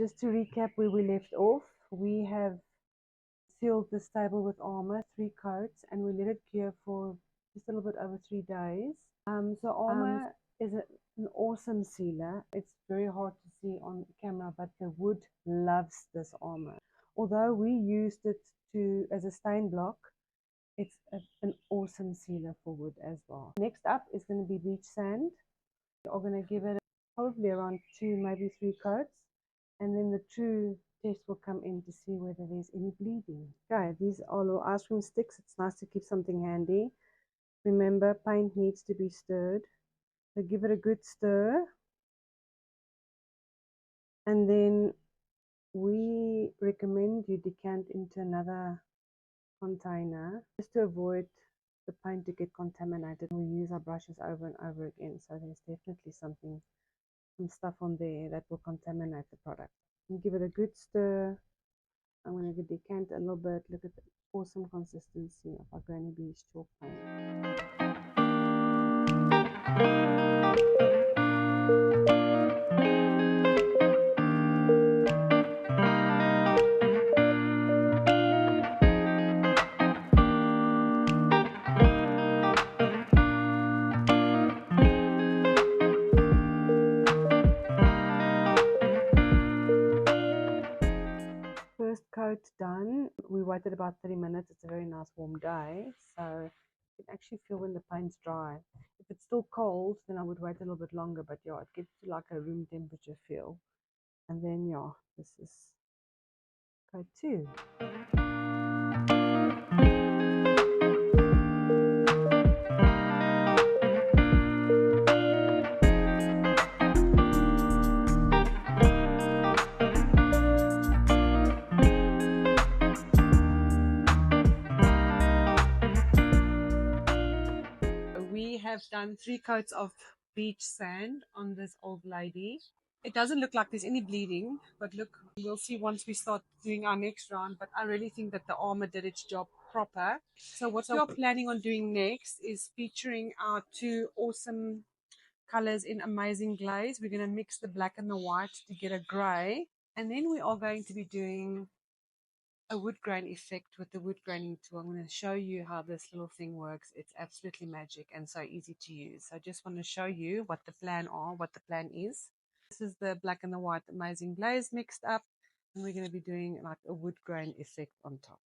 Just to recap where we left off, we have sealed this table with Armour, 3 coats, and we let it cure for just a little bit over 3 days. So Armour is an awesome sealer. It's very hard to see on camera, but the wood loves this Armour. Although we used it as a stain block, it's an awesome sealer for wood as well. Next up is going to be beach sand. We're going to give it probably around 2, maybe 3 coats, and then the true test will come in to see whether there's any bleeding. Okay, these are little ice cream sticks. It's nice to keep something handy. Remember, paint needs to be stirred. So give it a good stir. And then we recommend you decant into another container just to avoid the paint to get contaminated. We use our brushes over and over again, so there's definitely some stuff on there that will contaminate the product. And give it a good stir. I'm going to decant a little bit. Look at the awesome consistency of our Granny Beach chalk paint. First coat done. We waited about 30 minutes. It's a very nice warm day, so you can actually feel when the paint's dry. If it's still cold, then I would wait a little bit longer, but yeah, it gets to like a room temperature feel. And then yeah, this is coat 2. We have done 3 coats of beach sand on this old lady. It doesn't look like there's any bleeding, but look, we'll see once we start doing our next round. But I really think that the Armour did its job proper. So what we are planning on doing next is featuring our 2 awesome colors in amazing glaze. We're going to mix the black and the white to get a gray. And then we are going to be doing a wood grain effect with the wood graining tool. I'm going to show you how this little thing works. It's absolutely magic and so easy to use. So I just want to show you what the plan is. This is the black and the white amazing glaze mixed up, and we're going to be doing like a wood grain effect on top.